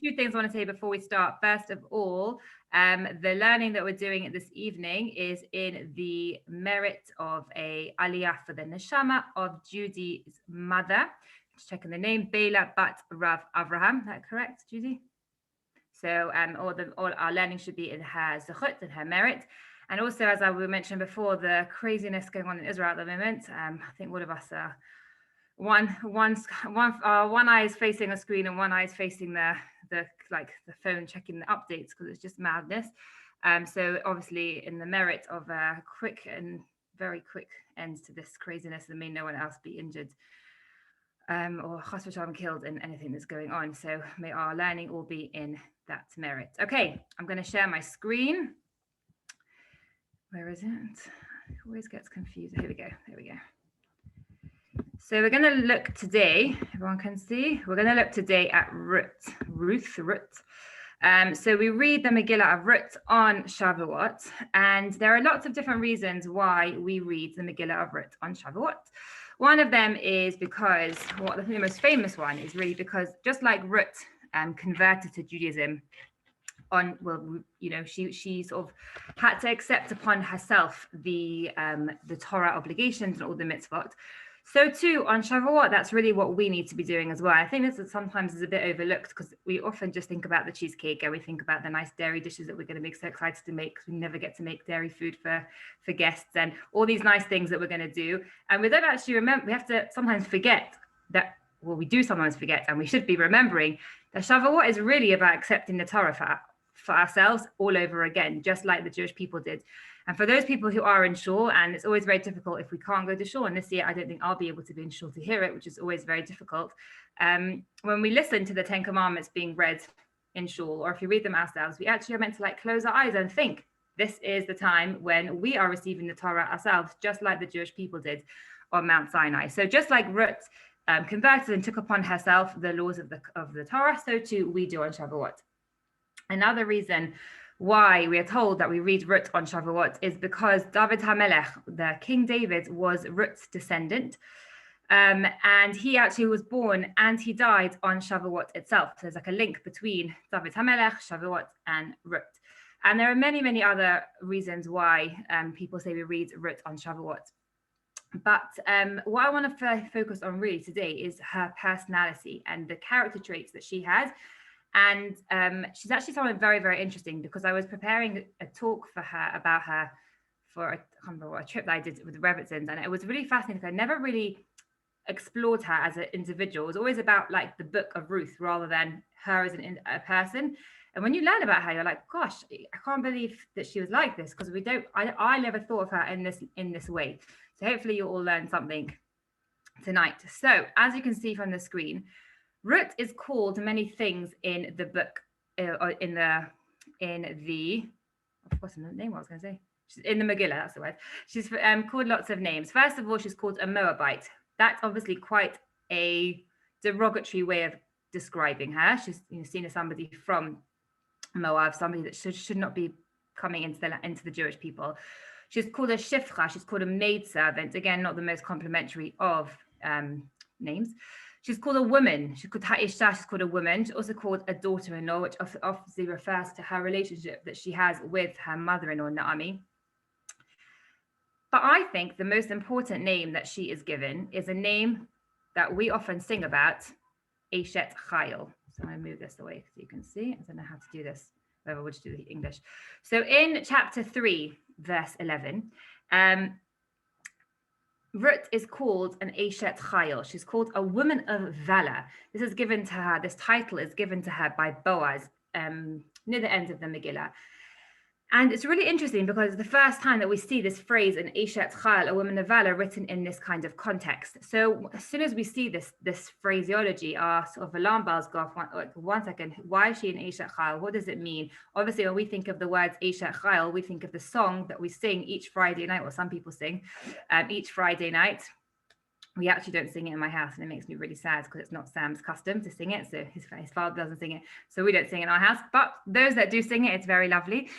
few things I want to say before we start. First of all, the learning that we're doing this evening is in the merit of a aliyah for the neshama of Judy's mother. Just checking the name, Bela Bat Rav Avraham. Is that correct, Judy? So all our learning should be in her zechut, in her merit. And also, as I mentioned before, the craziness going on in Israel at the moment. I think all of us are one eye is facing a screen and one eye is facing the phone, checking the updates, because it's just madness. So obviously, in the merit of a quick and very quick end to this craziness, and may no one else be injured or chas v'shalom killed in anything that's going on. So may our learning all be in that merit. Okay, I'm going to share my screen. Where is it? It always gets confused. Here we go. So we're going to look today, everyone can see, we're going to look today at Ruts. So we read the Megillah of Ruts on Shavuot, and there are lots of different reasons why we read the Megillah of Ruts on Shavuot. One of them is because, the most famous one is really because just like Ruts converted to Judaism, she sort of had to accept upon herself the Torah obligations and all the mitzvot. So too on Shavuot, that's really what we need to be doing as well. I think this sometimes is a bit overlooked because we often just think about the cheesecake and we think about the nice dairy dishes that we're going to be so excited to make because we never get to make dairy food for guests and all these nice things that we're going to do. And we don't actually remember, we have to sometimes forget that, well, we do sometimes forget, and we should be remembering that Shavuot is really about accepting the Torah for ourselves all over again, just like the Jewish people did. And for those people who are in shul, and it's always very difficult if we can't go to shul, and this year I don't think I'll be able to be in shul to hear it, which is always very difficult. When we listen to the 10 Commandments being read in shul, or if we read them ourselves, we actually are meant to close our eyes and think, this is the time when we are receiving the Torah ourselves, just like the Jewish people did on Mount Sinai. So just like Ruth converted and took upon herself the laws of the Torah, so too we do on Shavuot. Another reason why we are told that we read Ruth on Shavuot is because David HaMelech, the King David, was Ruth's descendant. And he actually was born and he died on Shavuot itself. So there's a link between David HaMelech, Shavuot, and Ruth. And there are many, many other reasons why people say we read Ruth on Shavuot. But what I want to focus on really today is her personality and the character traits that she has. And she's actually someone very, very interesting because I was preparing a talk for her about her for a trip that I did with the Rebbetzin, and it was really fascinating because I never really explored her as an individual. It was always about the book of Ruth rather than her as a person. And when you learn about her, you're like, gosh, I can't believe that she was like this, because I never thought of her in this way. So hopefully you all learn something tonight. So as you can see from the screen, Ruth is called many things in the book, in the I've forgotten the name what I was going to say. She's in the Megillah, that's the word. She's called lots of names. First of all, she's called a Moabite. That's obviously quite a derogatory way of describing her. She's seen as somebody from Moab, somebody that should not be coming into the Jewish people. She's called a shifcha. She's called a maidservant. Again, not the most complimentary of names. She's called a woman. She's called ha'isha. She's called a woman. She's also called a daughter-in-law, which obviously refers to her relationship that she has with her mother-in-law, Naomi. But I think the most important name that she is given is a name that we often sing about, Eishet Chayil. So I'm going to move this away so you can see. I don't know how to do this, whether we'll just do the English. So in chapter 3, verse 11, Ruth is called an Eishet Chayil. She's called a woman of valor. This is given to her, this title is given to her by Boaz near the end of the Megillah. And it's really interesting because it's the first time that we see this phrase, an Eishet Chayil, a woman of valor, written in this kind of context. So as soon as we see this phraseology, our sort of alarm bells go off. One second, why is she an Eishet Chayil? What does it mean? Obviously, when we think of the words Eishet Chayil, we think of the song that we sing each Friday night, or some people sing each Friday night. We actually don't sing it in my house, and it makes me really sad because it's not Sam's custom to sing it. So his father doesn't sing it, so we don't sing it in our house. But those that do sing it, it's very lovely.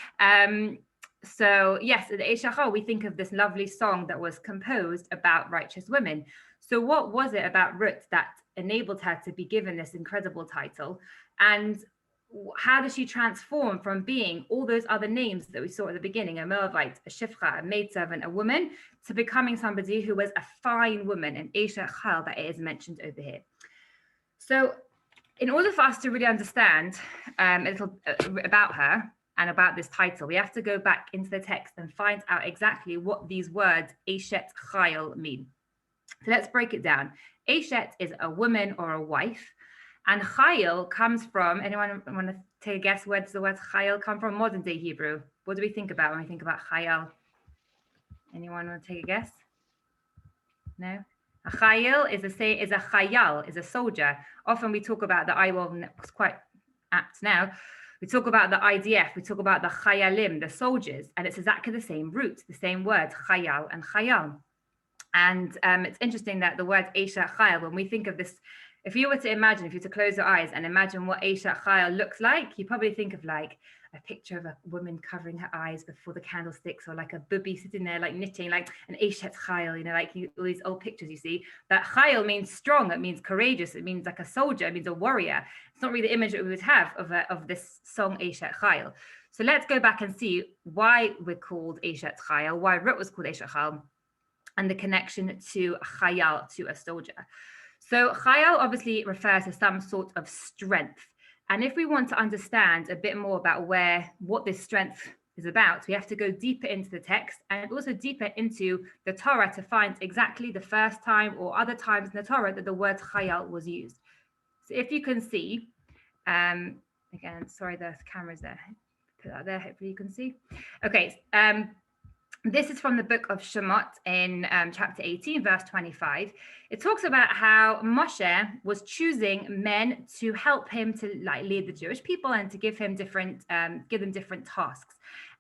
So yes, at the Eishet Chayil, we think of this lovely song that was composed about righteous women. So what was it about Ruth that enabled her to be given this incredible title? And how does she transform from being all those other names that we saw at the beginning, a Moabite, a Shifcha, a maidservant, a woman, to becoming somebody who was a fine woman, an Eishet Chayil that is mentioned over here. So in order for us to really understand a little about her and about this title, we have to go back into the text and find out exactly what these words Eishet Chayil mean. So let's break it down. Eishet is a woman or a wife, and Chayil comes from, anyone want to take a guess where does the word Chayil come from? Modern day Hebrew. What do we think about when we think about Chayil? Anyone want to take a guess? No? A Chayil is a Chayal, is a soldier. Often we talk about it's quite apt now. We talk about the IDF, we talk about the Chayalim, the soldiers, and it's exactly the same root, the same word, Chayal and Chayal. And it's interesting that the word Eishet Chayil, when we think of this, if you were to close your eyes and imagine what Eishet Chayil looks like, you probably think of like a picture of a woman covering her eyes before the candlesticks, or like a bubby sitting there like knitting, like an Eishet Chayil, like all these old pictures you see. But Chayil means strong, it means courageous, it means like a soldier, it means a warrior. It's not really the image that we would have of this song Eishet Chayil. So let's go back and see why we're called Eishet Chayil, why Ruts was called Eishet Chayil, and the connection to Chayal, to a soldier. So Chayal obviously refers to some sort of strength. And if we want to understand a bit more about what this strength is about, we have to go deeper into the text and also deeper into the Torah to find exactly the first time or other times in the Torah that the word Chayal was used. So if you can see, again, sorry, the camera's there. Put that there, hopefully you can see. Okay, this is from the book of Shemot in chapter 18, verse 25. It talks about how Moshe was choosing men to help him to lead the Jewish people and to give them different tasks.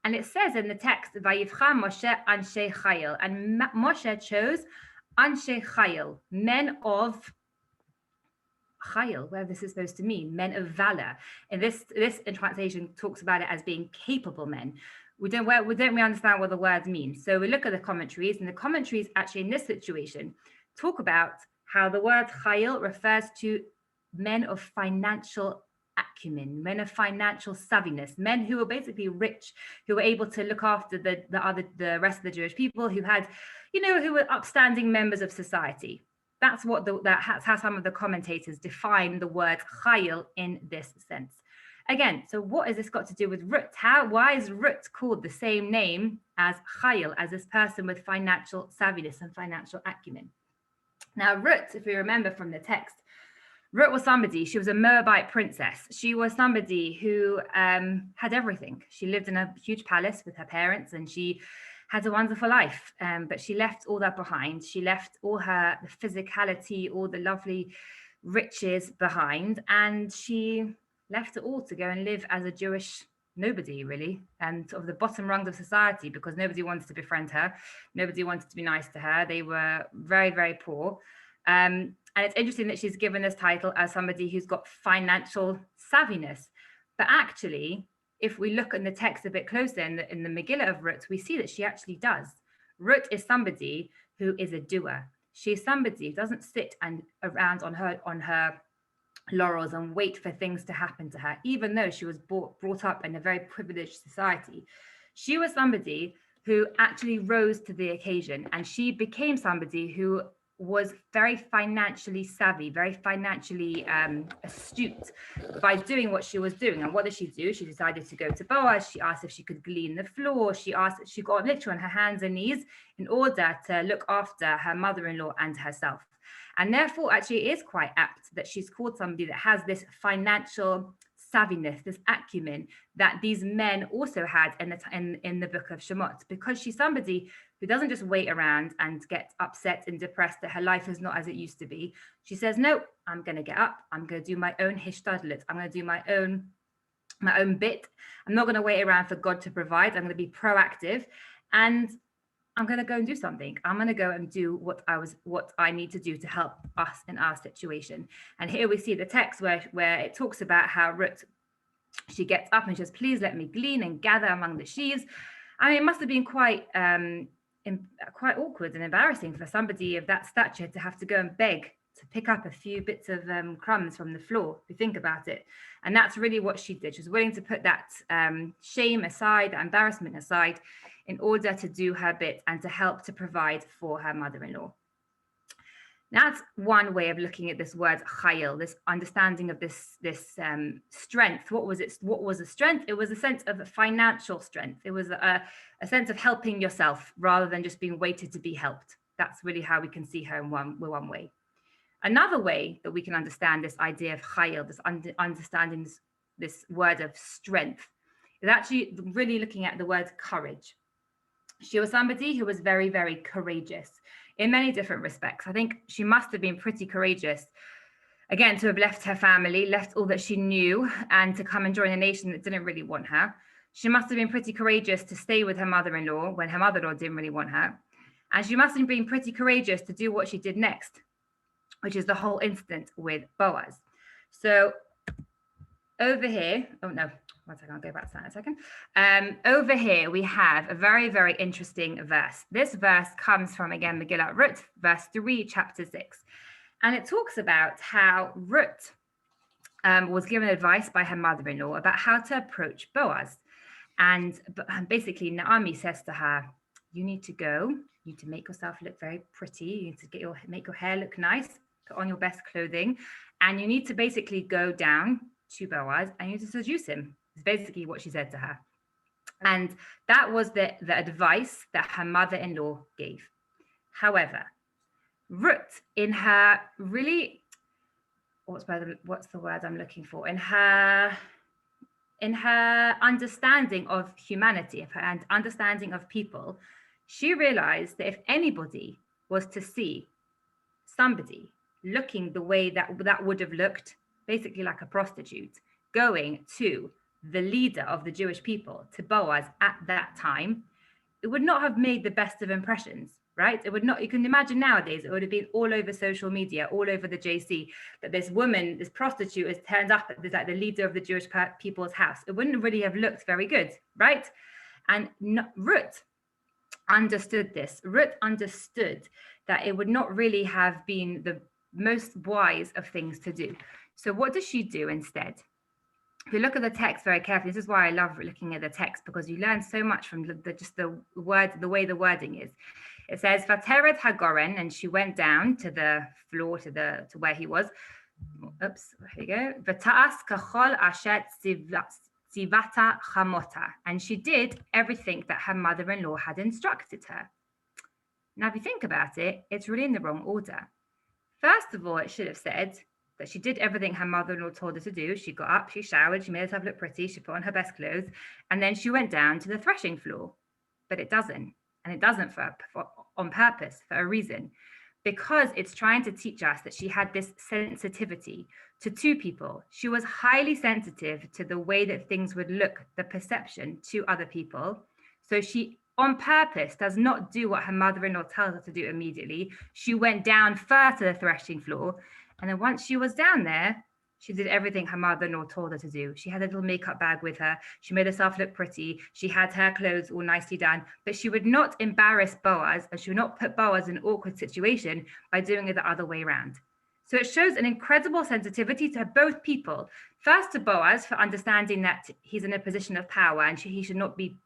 And it says in the text, Vayivcha Moshe Anshe Chayil, and Moshe chose Anshe Chayil, men of Chayil, where this is supposed to mean, men of valor. And this in translation talks about it as being capable men. We don't really understand what the words mean. So we look at the commentaries, and the commentaries actually in this situation talk about how the word Chayil refers to men of financial acumen, men of financial savviness, men who were basically rich, who were able to look after the rest of the Jewish people, who had, who were upstanding members of society. That's how some of the commentators define the word Chayil in this sense. Again, so what has this got to do with Ruts? Why is Ruts called the same name as Chayil, as this person with financial savviness and financial acumen? Now, Ruts, if we remember from the text, Ruth was she was a Moabite princess. She was somebody who had everything. She lived in a huge palace with her parents, and she had a wonderful life. But she left all that behind. She left all the physicality, all the lovely riches behind, and she left it all to go and live as a Jewish nobody, really, and sort of the bottom rungs of society, because nobody wanted to befriend her. Nobody wanted to be nice to her. They were very, very poor. And it's interesting that she's given this title as somebody who's got financial savviness. But actually, if we look in the text a bit closer in the Megillah of Ruth, we see that she actually does. Ruth is somebody who is a doer. She's somebody who doesn't sit around on her laurels and wait for things to happen to her, even though she was brought up in a very privileged society. She was somebody who actually rose to the occasion, and she became somebody who was very financially savvy, very financially astute by doing what she was doing. And what did she do? She decided to go to Boaz. She asked if she could glean the floor. She got literally on her hands and knees in order to look after her mother-in-law and herself. And therefore, actually, it is quite apt that she's called somebody that has this financial savviness, this acumen that these men also had in the book of Shemot, because she's somebody who doesn't just wait around and get upset and depressed that her life is not as it used to be. She says, no, I'm going to get up. I'm going to do my own hishtadlut. I'm going to do my own bit. I'm not going to wait around for God to provide. I'm going to be proactive, and I'm going to go and do something. I'm going to go and do what I need to do to help us in our situation. And here we see the text where it talks about how Ruth, she gets up and she says, please let me glean and gather among the sheaves. I mean, it must have been quite awkward and embarrassing for somebody of that stature to have to go and beg to pick up a few bits of crumbs from the floor, if you think about it. And that's really what she did. She was willing to put that shame aside, that embarrassment aside, in order to do her bit and to help to provide for her mother-in-law. That's one way of looking at this word chayil, this understanding of this strength. What was it? What was a strength? It was a sense of financial strength. It was a sense of helping yourself rather than just being waited to be helped. That's really how we can see her in one way. Another way that we can understand this idea of chayil, this understanding this word of strength, is actually really looking at the word courage. She was somebody who was very, very courageous in many different respects. I think she must have been pretty courageous, again, to have left her family, left all that she knew, and to come and join a nation that didn't really want her. She must have been pretty courageous to stay with her mother-in-law when her mother-in-law didn't really want her. And she must have been pretty courageous to do what she did next, which is the whole incident with Boaz. So over here, oh no, one second, I'll go back to that in a second. Over here, we have a very, very interesting verse. This verse comes from, again, Megillat Ruts, verse 3, chapter 6. And it talks about how Ruth was given advice by her mother-in-law about how to approach Boaz. And basically, Naomi says to her, you need to go, you need to make yourself look very pretty, you need to make your hair look nice, put on your best clothing, and you need to basically go down to Boaz and you need to seduce him. Is basically what she said to her. And that was the advice that her mother-in-law gave. However, Ruth, in her really, what's the word I'm looking for? In her understanding of humanity, of her understanding of people, she realized that if anybody was to see somebody looking the way that would have looked, basically like a prostitute, going to the leader of the Jewish people, to Boaz at that time, it would not have made the best of impressions, right? It would not, you can imagine nowadays, it would have been all over social media, all over the JC, that this woman, this prostitute has turned up at the leader of the Jewish people's house. It wouldn't really have looked very good, right? And Ruth understood this. Ruth understood that it would not really have been the most wise of things to do. So what does she do instead? If you look at the text very carefully, this is why I love looking at the text, because you learn so much from the way the wording is. It says, Vateret Hagoren, and she went down to the floor, to where he was. Oops, here you go. V'ta'as kachol ashet zivata chamota. And she did everything that her mother-in-law had instructed her. Now, if you think about it, it's really in the wrong order. First of all, it should have said that she did everything her mother-in-law told her to do. She got up, she showered, she made herself look pretty, she put on her best clothes, and then she went down to the threshing floor. But it doesn't. And it doesn't on purpose, for a reason. Because it's trying to teach us that she had this sensitivity to two people. She was highly sensitive to the way that things would look, the perception to other people. So she, on purpose, does not do what her mother-in-law tells her to do immediately. She went down first to the threshing floor. And then once she was down there, she did everything her mother-in-law told her to do. She had a little makeup bag with her. She made herself look pretty. She had her clothes all nicely done, but she would not embarrass Boaz, and she would not put Boaz in an awkward situation by doing it the other way around. So it shows an incredible sensitivity to both people. First to Boaz for understanding that he's in a position of power and he should not be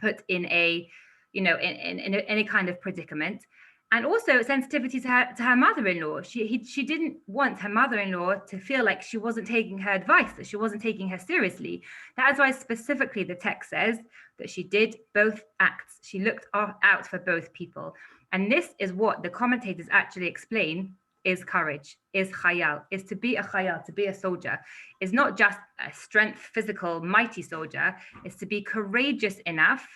put in a, in any kind of predicament. And also sensitivity to her mother-in-law. She didn't want her mother-in-law to feel like she wasn't taking her advice, that she wasn't taking her seriously. That is why specifically the text says that she did both acts. She looked out for both people. And this is what the commentators actually explain is courage, is chayil, is to be a chayil, to be a soldier. Is not just a strength, physical, mighty soldier. It's to be courageous enough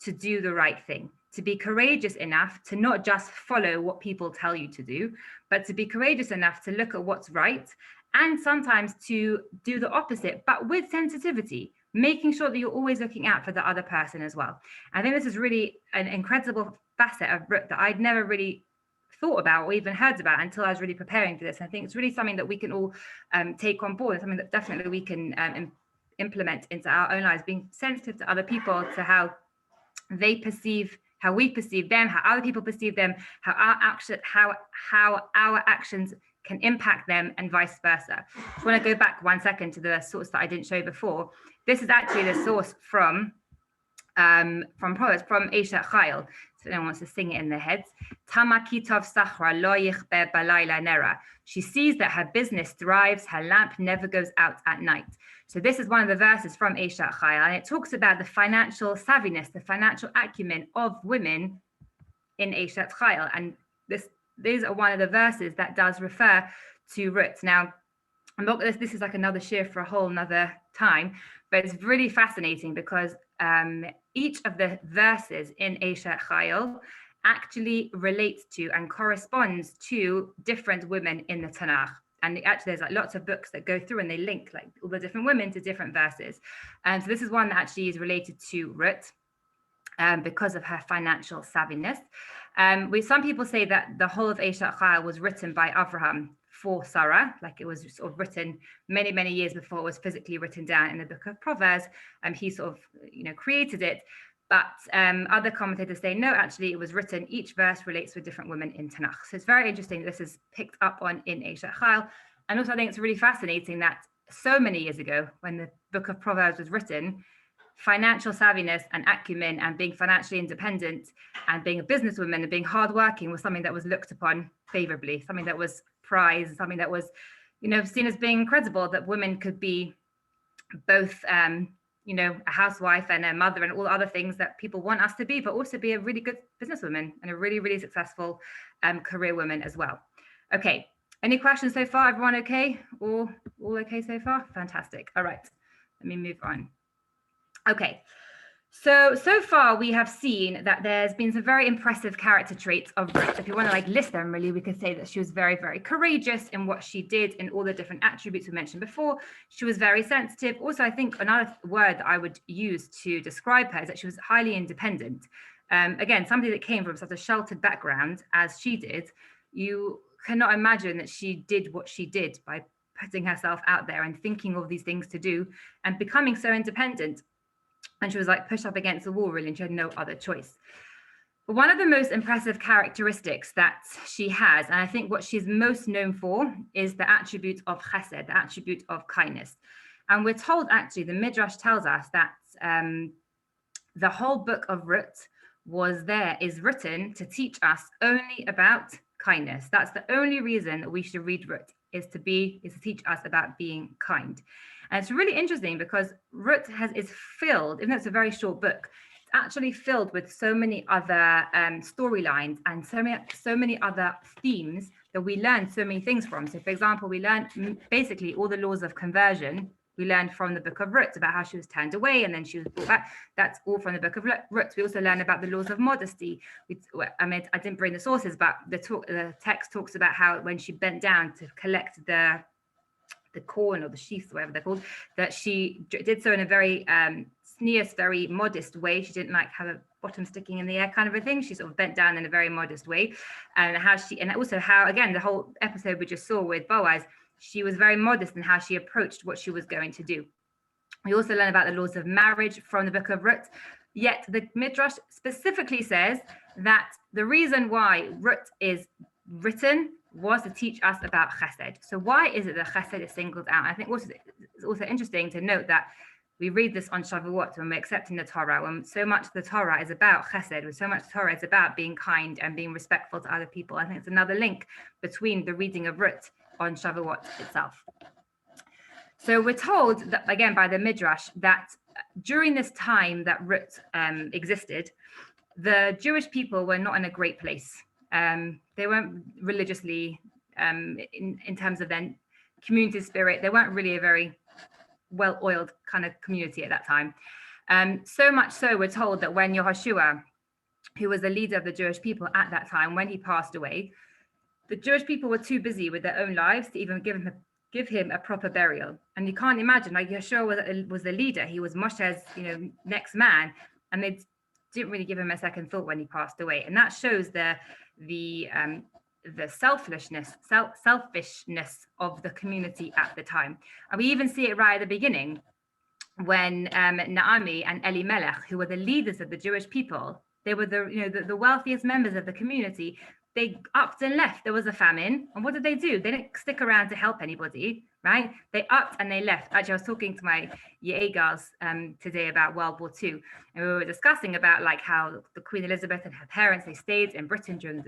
to do the right thing. To be courageous enough to not just follow what people tell you to do, but to be courageous enough to look at what's right and sometimes to do the opposite, but with sensitivity, making sure that you're always looking out for the other person as well. I think this is really an incredible facet of Ruth that I'd never really thought about or even heard about until I was really preparing for this. I think it's really something that we can all take on board, and something that definitely we can implement into our own lives, being sensitive to other people, to how they perceive how we perceive them, how other people perceive them, how our actions can impact them, and vice versa. I just want to go back 1 second to the source that I didn't show before. This is actually the source from Proverbs, from Eishet Chayil. So no one wants to sing it in their heads. Tama kitov sachra lo yichbe balayla nera. She sees that her business thrives, her lamp never goes out at night. So this is one of the verses from Eishet Chayil, and it talks about the financial savviness, the financial acumen of women in Eishet Chayil. And these are one of the verses that does refer to Ruts. Now, this is like another shiur for a whole another time, but it's really fascinating because each of the verses in Eishet Chayil actually relates to and corresponds to different women in the Tanakh. And actually, there's like lots of books that go through and they link like all the different women to different verses. And so this is one that actually is related to Ruth because of her financial savviness. Some people say that the whole of Eishet Chayil was written by Avraham for Sarah, like it was sort of written many, many years before it was physically written down in the book of Proverbs. He sort of, created it. But other commentators say, no, actually, it was written, each verse relates to a different woman in Tanakh. So it's very interesting this is picked up on in Eishet Chayil. And also, I think it's really fascinating that so many years ago, when the book of Proverbs was written, financial savviness and acumen and being financially independent and being a businesswoman and being hardworking was something that was looked upon favorably, something that was prized, something that was, seen as being incredible, that women could be both a housewife and a mother and all other things that people want us to be, but also be a really good businesswoman and a really, really successful career woman as well. Okay, any questions so far? Everyone okay? All okay so far? Fantastic. All right, let me move on. Okay, so far we have seen that there's been some very impressive character traits of Ruth. If you want to list them, really, we could say that she was very, very courageous in what she did in all the different attributes we mentioned before. She was very sensitive. Also, I think another word that I would use to describe her is that she was highly independent. Again, somebody that came from such a sheltered background as she did, you cannot imagine that she did what she did by putting herself out there and thinking of these things to do and becoming so independent. And she was pushed up against the wall, really, and she had no other choice. But one of the most impressive characteristics that she has, and I think what she's most known for, is the attribute of chesed, the attribute of kindness. And we're told, actually, the Midrash tells us that the whole book of Ruts is written to teach us only about kindness. That's the only reason that we should read Ruts, is to teach us about being kind. And it's really interesting because Ruth is filled, even though it's a very short book, it's actually filled with so many other storylines and so many other themes that we learn so many things from. So, for example, we learn basically all the laws of conversion. We learned from the book of Ruth about how she was turned away and then she was brought back. That's all from the book of Ruth. We also learn about the laws of modesty. I didn't bring the sources, but the text talks about how when she bent down to collect the corn or the sheaves, whatever they're called, that she did so in a very sneers, very modest way. She didn't have a bottom sticking in the air kind of a thing. She sort of bent down in a very modest way. And also how, again, the whole episode we just saw with Boaz, she was very modest in how she approached what she was going to do. We also learn about the laws of marriage from the book of Ruth. Yet the Midrash specifically says that the reason why Ruth is written was to teach us about chesed. So why is it that chesed is singled out? I think it's also interesting to note that we read this on Shavuot when we're accepting the Torah, when so much the Torah is about chesed, when so much the Torah is about being kind and being respectful to other people. I think it's another link between the reading of Ruth on Shavuot itself. So we're told that, again, by the Midrash, that during this time that Ruth existed, the Jewish people were not in a great place. They weren't religiously, in terms of their community spirit, they weren't really a very well-oiled kind of community at that time. So much so, we're told that when Yehoshua, who was the leader of the Jewish people at that time, when he passed away, the Jewish people were too busy with their own lives to even give him a proper burial. And you can't imagine, Yehoshua was the leader. He was Moshe's, next man, and they didn't really give him a second thought when he passed away. And that shows the selfishness of the community at the time. And we even see it right at the beginning when Naomi and Elimelech, who were the leaders of the Jewish people, They were the wealthiest members of the community. They upped and left. There was a famine. And what did they do? They didn't stick around to help anybody, right? They upped and they left. Actually, I was talking to my YA girls today about World War II. And we were discussing about like how the Queen Elizabeth and her parents, they stayed in Britain during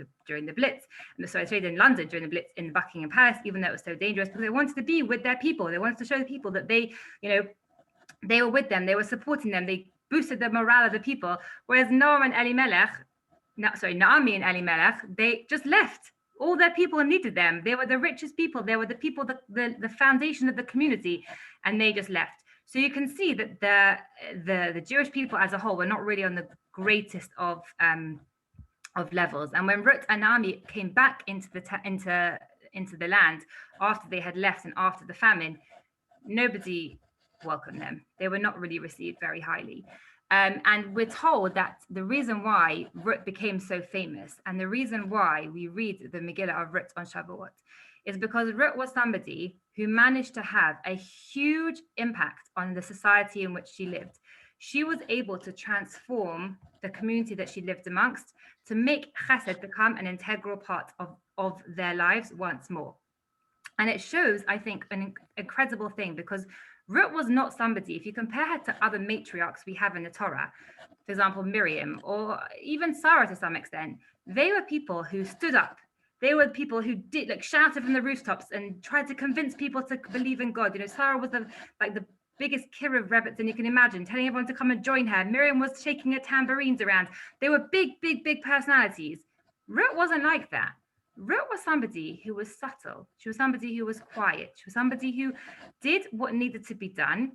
the Blitz. And so they stayed in London during the Blitz in Buckingham Palace, even though it was so dangerous, because they wanted to be with their people. They wanted to show the people that they were with them. They were supporting them. They boosted the morale of the people. Whereas Naomi and Elimelech, they just left. All their people needed them. They were the richest people. They were the people, the foundation of the community, and they just left. So you can see that the Jewish people as a whole were not really on the greatest of levels. And when Ruth and Naomi came back into the land after they had left and after the famine, nobody welcomed them. They were not really received very highly. And we're told that the reason why Ruth became so famous and the reason why we read the Megillah of Ruth on Shavuot is because Ruth was somebody who managed to have a huge impact on the society in which she lived. She was able to transform the community that she lived amongst to make chesed become an integral part of their lives once more. And it shows, I think, an incredible thing, because Ruth was not somebody, if you compare her to other matriarchs we have in the Torah, for example, Miriam, or even Sarah to some extent, they were people who stood up. They were people who did shouted from the rooftops and tried to convince people to believe in God. Sarah was the biggest kira of Rebbetzin you can imagine, telling everyone to come and join her. Miriam was shaking her tambourines around. They were big, big, big personalities. Ruth wasn't like that. Ruth was somebody who was subtle. She was somebody who was quiet. She was somebody who did what needed to be done,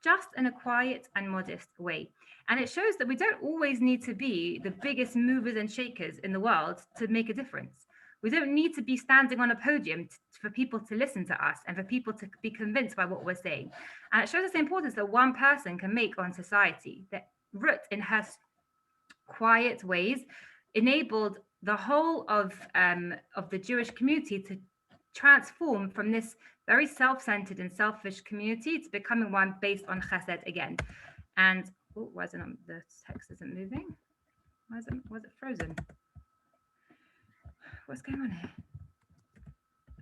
just in a quiet and modest way. And it shows that we don't always need to be the biggest movers and shakers in the world to make a difference. We don't need to be standing on a podium for people to listen to us and for people to be convinced by what we're saying. And it shows us the importance that one person can make on society. That Ruth, in her quiet ways, enabled the whole of the Jewish community to transform from this very self-centered and selfish community to becoming one based on chesed again. And why is it not, the text isn't moving? Was it frozen? What's going on here?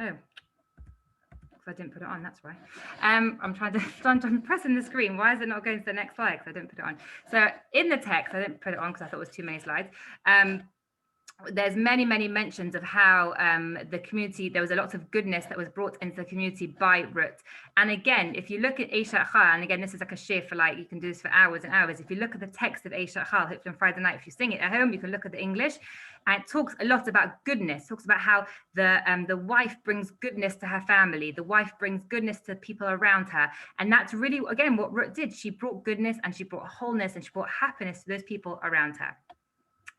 Oh, because I didn't put it on, that's why. I'm pressing the screen. Why is it not going to the next slide? Because I didn't put it on. So in the text, I didn't put it on because I thought it was too many slides. There's many mentions of how the community, there was a lot of goodness that was brought into the community by Ruth. And again, if you look at Eishet, and again, this is like a shiur for you can do this for hours and hours. If you look at the text of Eishet, hopefully on Friday night, if you sing it at home, you can look at the English, and it talks a lot about goodness, talks about how the wife brings goodness to her family. The wife brings goodness to people around her. And that's really, again, what Ruth did. She brought goodness and she brought wholeness and she brought happiness to those people around her.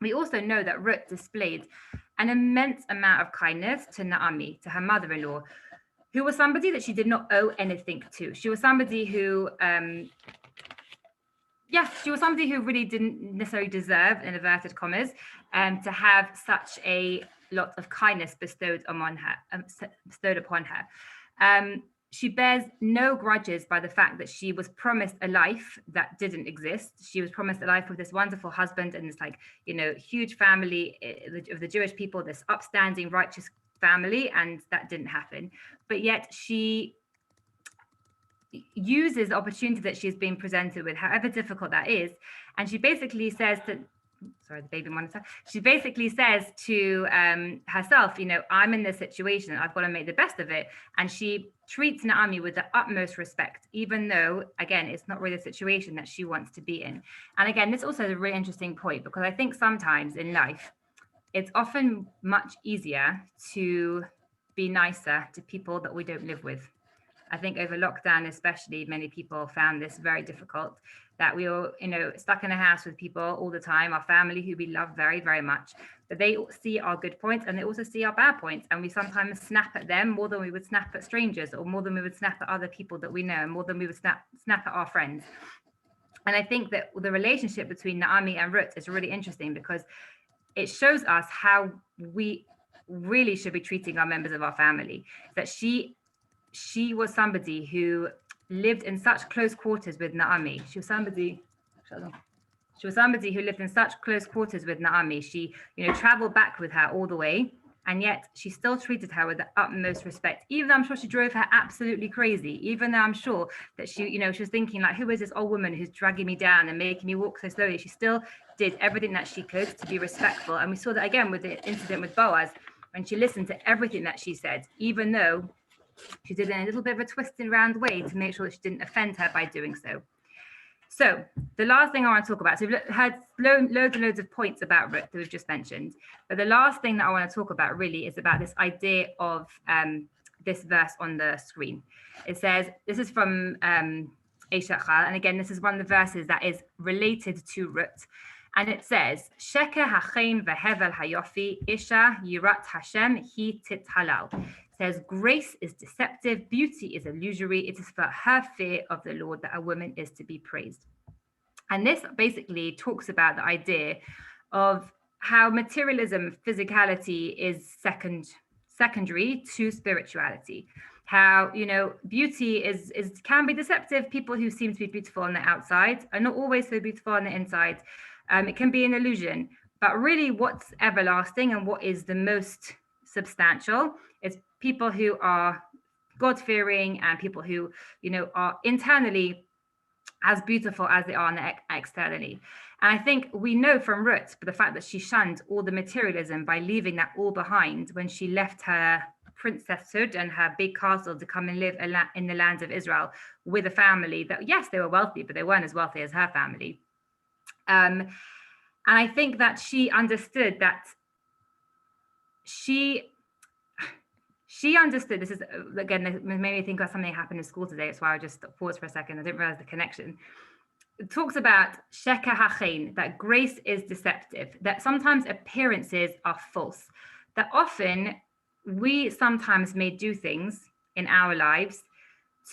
We also know that Ruth displayed an immense amount of kindness to Naomi, to her mother-in-law, who was somebody that she did not owe anything to. She was somebody who, she was somebody who really didn't necessarily deserve, in inverted commas, to have such a lot of kindness bestowed upon her. She bears no grudges by the fact that she was promised a life that didn't exist. She was promised a life with this wonderful husband and this huge family of the Jewish people, this upstanding, righteous family, and that didn't happen. But yet she uses the opportunity that she's being presented with, however difficult that is. And she basically says that, sorry, the baby monitor. She basically says to herself, I'm in this situation, I've got to make the best of it. And she treats Naomi with the utmost respect, even though, again, it's not really a situation that she wants to be in. And again, this also is a really interesting point, because I think sometimes in life, it's often much easier to be nicer to people that we don't live with. I think over lockdown, especially, many people found this very difficult, that we were, stuck in a house with people all the time, our family who we love very, very much, but they see our good points and they also see our bad points. And we sometimes snap at them more than we would snap at strangers, or more than we would snap at other people that we know, and more than we would snap at our friends. And I think that the relationship between Naomi and Ruth is really interesting, because it shows us how we really should be treating our members of our family. That she was somebody who lived in such close quarters with Naomi. She was somebody, She was somebody who lived in such close quarters with Naomi. She, traveled back with her all the way, and yet she still treated her with the utmost respect. Even though I'm sure she drove her absolutely crazy. Even though I'm sure that she was thinking like, who is this old woman who's dragging me down and making me walk so slowly? She still did everything that she could to be respectful. And we saw that again with the incident with Boaz, when she listened to everything that she said, even though she did it in a little bit of a twisted round way to make sure that she didn't offend her by doing so. So the last thing I want to talk about, so we've had loads and loads of points about Ruth that we've just mentioned, but the last thing that I want to talk about really is about this idea of this verse on the screen. It says, this is from Eishet, and again, this is one of the verses that is related to Ruth. And it says, Sheker hachein vehevel hayofi, Isha yirat Hashem hi tithalal. It says, grace is deceptive, beauty is illusory. It is for her fear of the Lord that a woman is to be praised. And this basically talks about the idea of how materialism, physicality is secondary to spirituality. How, beauty can be deceptive. People who seem to be beautiful on the outside are not always so beautiful on the inside. It can be an illusion, but really what's everlasting and what is the most substantial is people who are God-fearing and people who, are internally as beautiful as they are externally. And I think we know from Ruth, but the fact that she shunned all the materialism by leaving that all behind when she left her princesshood and her big castle to come and live in the land of Israel with a family that, yes, they were wealthy, but they weren't as wealthy as her family. And I think that she understood that she understood, this is, again, made me think of something that happened in school today. That's why I just paused for a second. I didn't realize the connection. It talks about sheker hachein, that grace is deceptive, that sometimes appearances are false, that often we sometimes may do things in our lives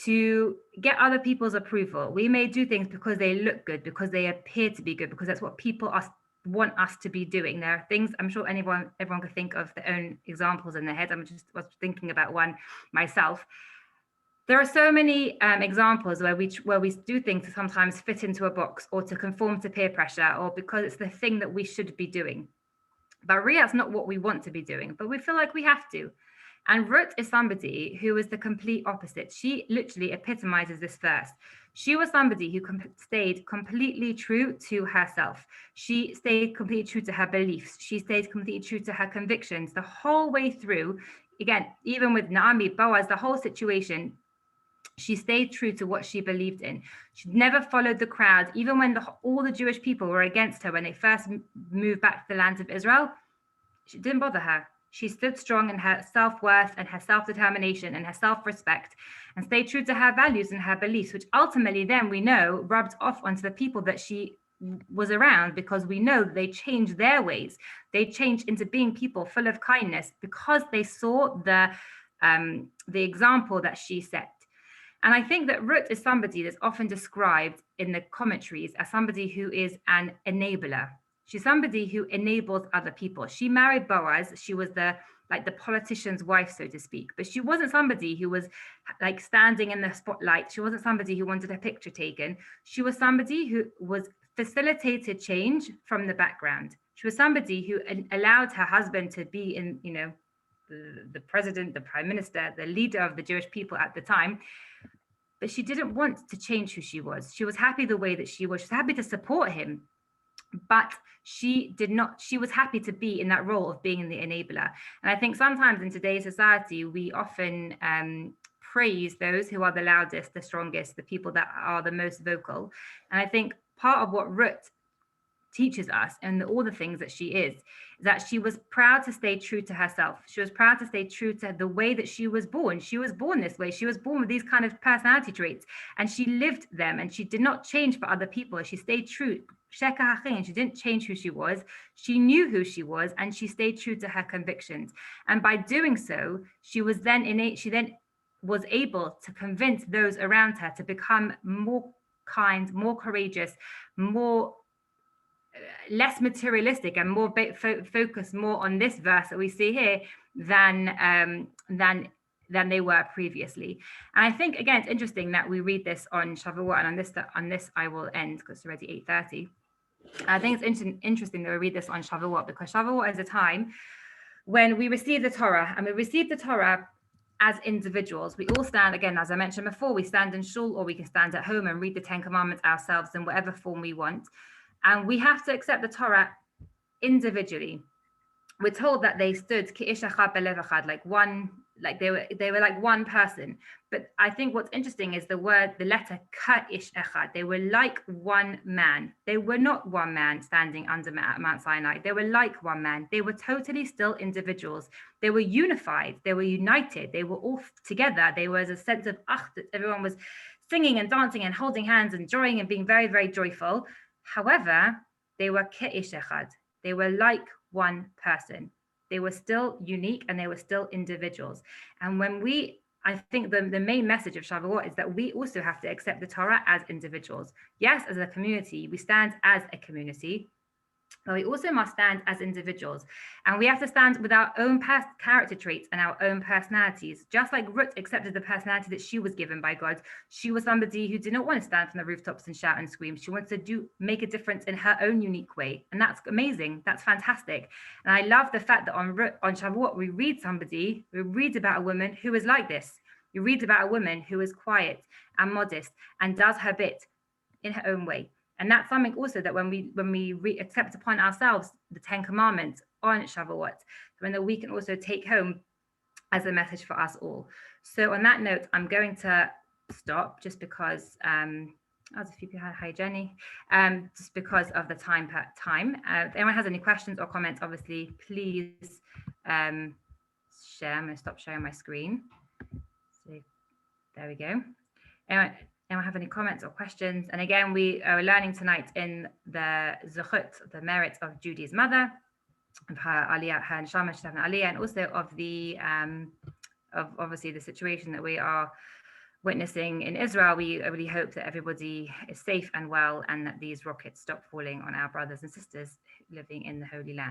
to get other people's approval. We may do things because they look good, because they appear to be good, because that's what people want us to be doing. There are things, I'm sure everyone could think of their own examples in their head. Was thinking about one myself. There are so many examples where we do things to sometimes fit into a box or to conform to peer pressure or because it's the thing that we should be doing. But really, that's not what we want to be doing, but we feel like we have to. And Ruth is somebody who is the complete opposite. She literally epitomizes this verse. She was somebody who stayed completely true to herself. She stayed completely true to her beliefs. She stayed completely true to her convictions the whole way through. Again, even with Naomi, Boaz, the whole situation, she stayed true to what she believed in. She never followed the crowd, even when all the Jewish people were against her when they first moved back to the land of Israel. She didn't bother her. She stood strong in her self-worth and her self-determination and her self-respect and stayed true to her values and her beliefs, which ultimately then we know rubbed off onto the people that she was around, because we know they changed their ways. They changed into being people full of kindness because they saw the example that she set. And I think that Ruth is somebody that's often described in the commentaries as somebody who is an enabler. She's somebody who enables other people. She married Boaz. She was the politician's wife, so to speak. But she wasn't somebody who was like standing in the spotlight. She wasn't somebody who wanted a picture taken. She was somebody who was facilitated change from the background. She was somebody who allowed her husband to be in, the president, the prime minister, the leader of the Jewish people at the time. But she didn't want to change who she was. She was happy the way that she was. She was happy to support him. But she was happy to be in that role of being the enabler. And I think sometimes in today's society, we often praise those who are the loudest, the strongest, the people that are the most vocal. And I think part of what Ruth teaches us and all the things that she is that she was proud to stay true to herself. She was proud to stay true to the way that she was born. She was born this way. She was born with these kind of personality traits, and she lived them, and she did not change for other people. She stayed true. She didn't change who she was. She knew who she was, and she stayed true to her convictions. And by doing so, she then was able to convince those around her to become more kind, more courageous, less materialistic, and more focused more on this verse that we see here than they were previously. And I think, again, it's interesting that we read this on Shavuot, and on this I will end because it's already 8:30. I think it's interesting that we read this on Shavuot, because Shavuot is a time when we receive the Torah, and we receive the Torah as individuals. We all stand, again, as I mentioned before, we stand in shul, or we can stand at home and read the 10 Commandments ourselves in whatever form we want. And we have to accept the Torah individually. We're told that they stood ki'ish echad belev echad, like one, like they were like one person. But I think what's interesting is the letter ka'ish echad. They were like one man. They were not one man standing under Mount Sinai. They were like one man. They were totally still individuals. They were unified. They were united. They were all together. There was a sense of that everyone was singing and dancing and holding hands and joying and being very, very joyful. However, they were ki'ish echad. They were like one person. They were still unique and they were still individuals. And I think the main message of Shavuot is that we also have to accept the Torah as individuals. Yes, as a community, we stand as a community, but we also must stand as individuals. And we have to stand with our own past character traits and our own personalities. Just like Ruts accepted the personality that she was given by God, she was somebody who did not want to stand from the rooftops and shout and scream. She wants to make a difference in her own unique way. And that's amazing. That's fantastic. And I love the fact that on Shavuot, we read about a woman who is like this. We read about a woman who is quiet and modest and does her bit in her own way. And that's something also that when we accept upon ourselves the 10 Commandments on Shavuot, then we can also take home as a message for us all. So on that note, I'm going to stop just because, as a few people, hi Jenny, just because of the time. If anyone has any questions or comments, obviously, please share. I'm going to stop sharing my screen. So there we go. Anyway, anyone have any comments or questions? And again, we are learning tonight in the Zechut, the merit of Judy's mother, of her Aliyah, her Neshama Shtavna Aliyah, and also of the of obviously the situation that we are witnessing in Israel. We really hope that everybody is safe and well, and that these rockets stop falling on our brothers and sisters living in the Holy Land.